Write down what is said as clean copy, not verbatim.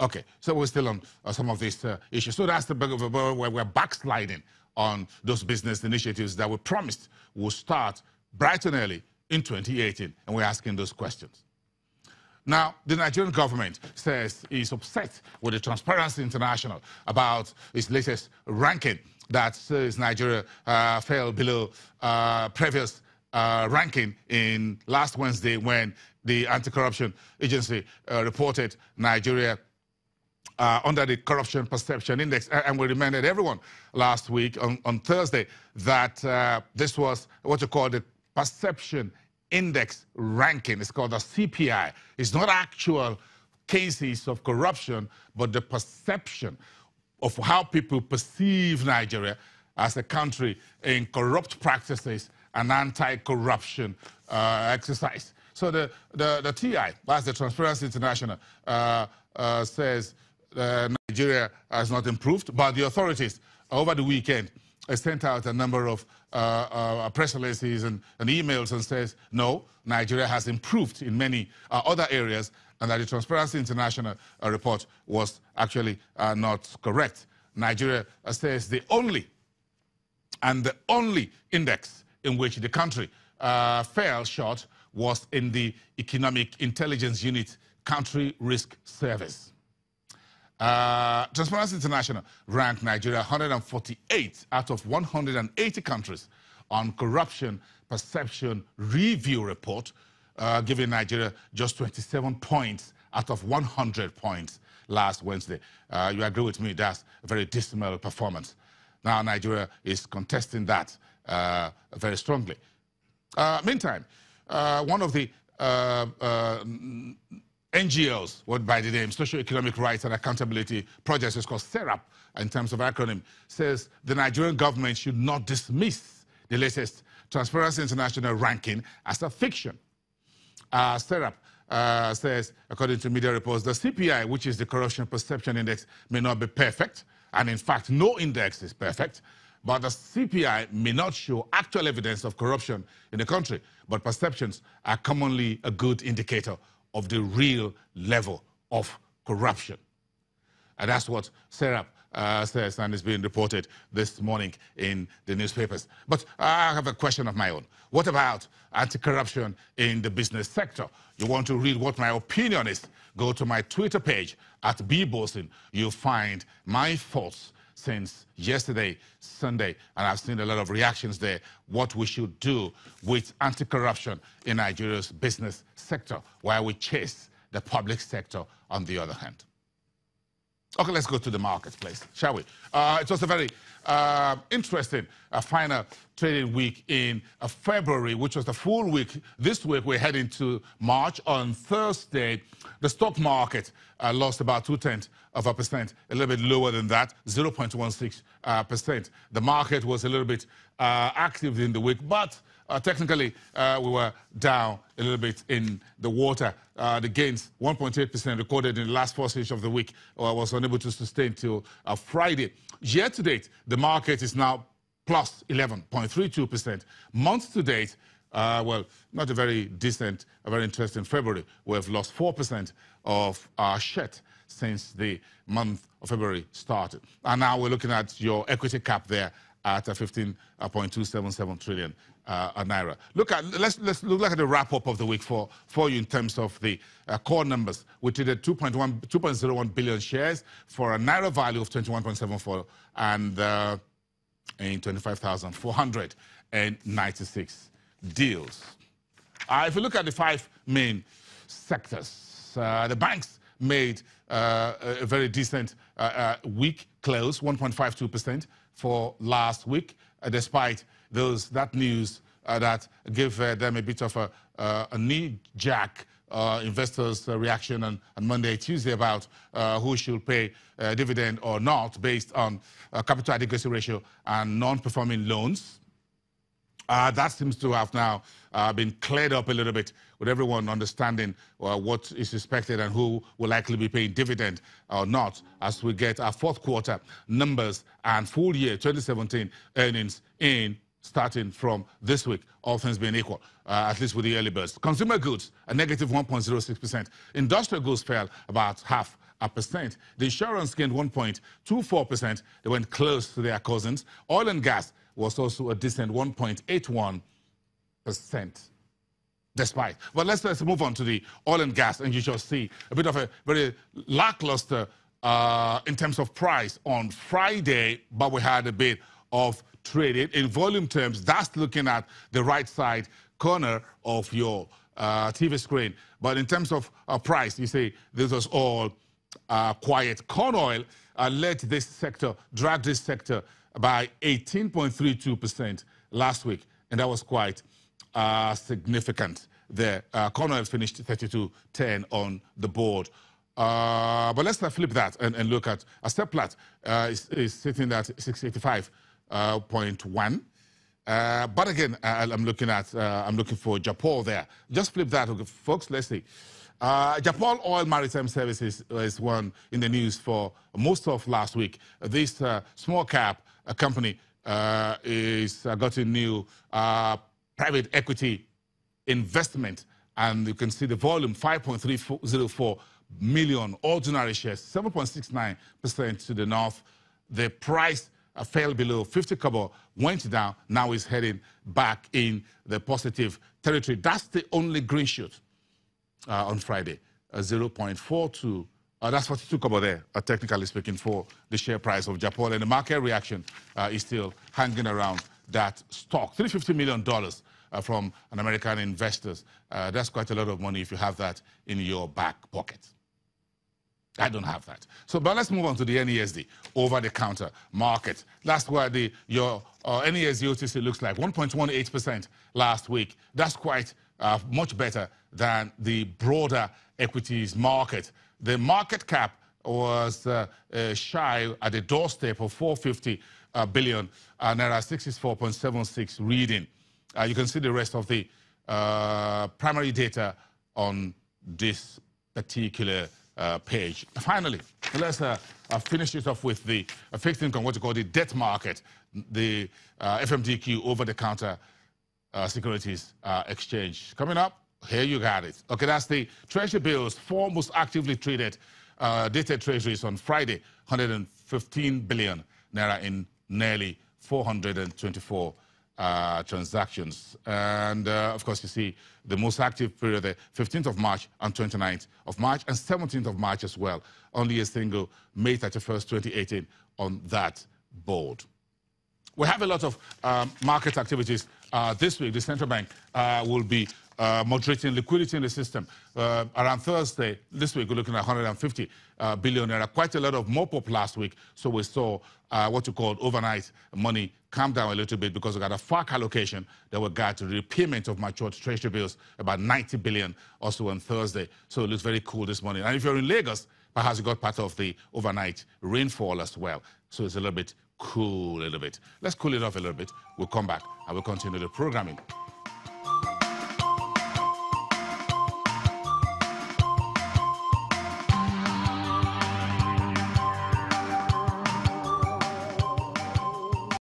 Okay, so we're still on some of these issues. So that's where we're backsliding on those business initiatives that we promised will start bright and early in 2018, and we're asking those questions. Now, the Nigerian government says it's upset with the Transparency International about its latest ranking that says Nigeria fell below previous ranking in last Wednesday when the Anti-Corruption Agency reported Nigeria under the Corruption Perception Index. And we reminded everyone last week on Thursday that this was what you call the Perception Index ranking. It's called the CPI. It's not actual cases of corruption, but the perception of how people perceive Nigeria as a country in corrupt practices and anti-corruption exercise. So the TI, that's the Transparency International, says Nigeria has not improved, but the authorities over the weekend sent out a number of press releases and emails and says, no, Nigeria has improved in many other areas, and that the Transparency International report was actually not correct. Nigeria says the only index in which the country fell short was in the Economic Intelligence Unit Country Risk Service. Transparency International ranked Nigeria 148 out of 180 countries on Corruption Perception Review Report, giving Nigeria just 27 points out of 100 points last Wednesday. You agree with me, that's a very dismal performance. Now Nigeria is contesting that very strongly. Meantime, one of the NGOs, what by the name Socio-Economic Rights and Accountability Project, is called SERAP in terms of acronym, says the Nigerian government should not dismiss the latest Transparency International ranking as a fiction. SERAP says, according to media reports, the CPI, which is the Corruption Perception Index, may not be perfect, and in fact, no index is perfect, but the CPI may not show actual evidence of corruption in the country, but perceptions are commonly a good indicator of the real level of corruption. And that's what SERAP says, and is being reported this morning in the newspapers. But I have a question of my own. What about anti-corruption in the business sector? You want to read what my opinion is? Go to my Twitter page at @bbosin. You'll find my thoughts since yesterday, Sunday, and I've seen a lot of reactions there, what we should do with anti-corruption in Nigeria's business sector, while we chase the public sector on the other hand. Okay, let's go to the marketplace, shall we? It was a very interesting final trading week in February, which was the full week. This week, we're heading to March. On Thursday, the stock market lost about 0.2%, a little bit lower than that, 0.16%. The market was a little bit active in the week, but technically, we were down a little bit in the water. The gains, 1.8% recorded in the last 4 sessions of the week, was unable to sustain till Friday. Year to date, the market is now plus 11.32%. Month to date, well, not a very decent, a very interesting February. We've lost 4% of our share since the month of February started. And now we're looking at your equity cap there at 15.277 trillion naira. Let's look at the wrap-up of the week for you in terms of the core numbers. We traded 2.01 billion shares for a naira value of 21.74 and in 25,496 deals. If you look at the 5 main sectors, the banks made a very decent week close, 1.52% for last week, despite that news that gave them a bit of a knee-jerk investors' reaction on Monday, Tuesday about who should pay dividend or not based on capital adequacy ratio and non-performing loans. That seems to have now been cleared up a little bit, with everyone understanding what is expected and who will likely be paying dividend or not as we get our fourth quarter numbers and full year 2017 earnings in starting from this week, all things being equal, at least with the early birds. Consumer goods, a negative 1.06%. Industrial goods fell about half 1.2%. The insurance gained 1.24%. They went close to their cousins. Oil and gas was also a decent 1.81%. Despite. But let's move on to the oil and gas, and you shall see a bit of a very lackluster in terms of price on Friday, but we had a bit of trading. In volume terms, that's looking at the right side corner of your TV screen. But in terms of price, you see this was all quiet. Corn oil led this sector, dragged this sector by 18.32% last week, and that was quite significant there. Corn oil finished 32.10 on the board. But let's flip that and look at Seplat is sitting at 685.1. But again, I'm looking for Japol there. Just flip that, okay, folks. Let's see. Japol Oil Maritime Services is one in the news for most of last week. This small cap company is got a new private equity investment, and you can see the volume 5.304 million ordinary shares, 7.69% to the north. The price fell below 50 kobo, went down, now is heading back in the positive territory. That's the only green shoot on Friday, 0.42. That's 42 kobo there, technically speaking, for the share price of Japol. And the market reaction is still hanging around that stock. $350 million from an American investors. That's quite a lot of money if you have that in your back pocket. I don't have that. So, but let's move on to the NESD, over-the-counter market. That's where your NESD OTC looks like, 1.18% last week. That's quite much better than the broader equities market. The market cap was shy at the doorstep of 450 billion, Naira 64.76 reading. You can see the rest of the primary data on this particular page. Finally, let's finish it off with the fixed income, what you call the debt market, the FMDQ over-the-counter securities exchange. Coming up, here you got it. Okay, that's the Treasury bills, 4 most actively traded dated treasuries on Friday, 115 billion Naira in nearly 424 transactions. And of course, you see the most active period, the 15th of March and 29th of March and 17th of March as well. Only a single May 31st, 2018 on that board. We have a lot of market activities this week. The central bank will be moderating liquidity in the system. Around Thursday, this week, we're looking at 150 billion naira. Quite a lot of mop-up last week. So we saw what you call overnight money calm down a little bit because we got a FARC allocation that we got to repayment of matured treasury bills, about 90 billion also on Thursday. So it looks very cool this morning. And if you're in Lagos, perhaps you got part of the overnight rainfall as well. So it's a little bit cool a little bit. Let's cool it off a little bit. We'll come back and we'll continue the programming.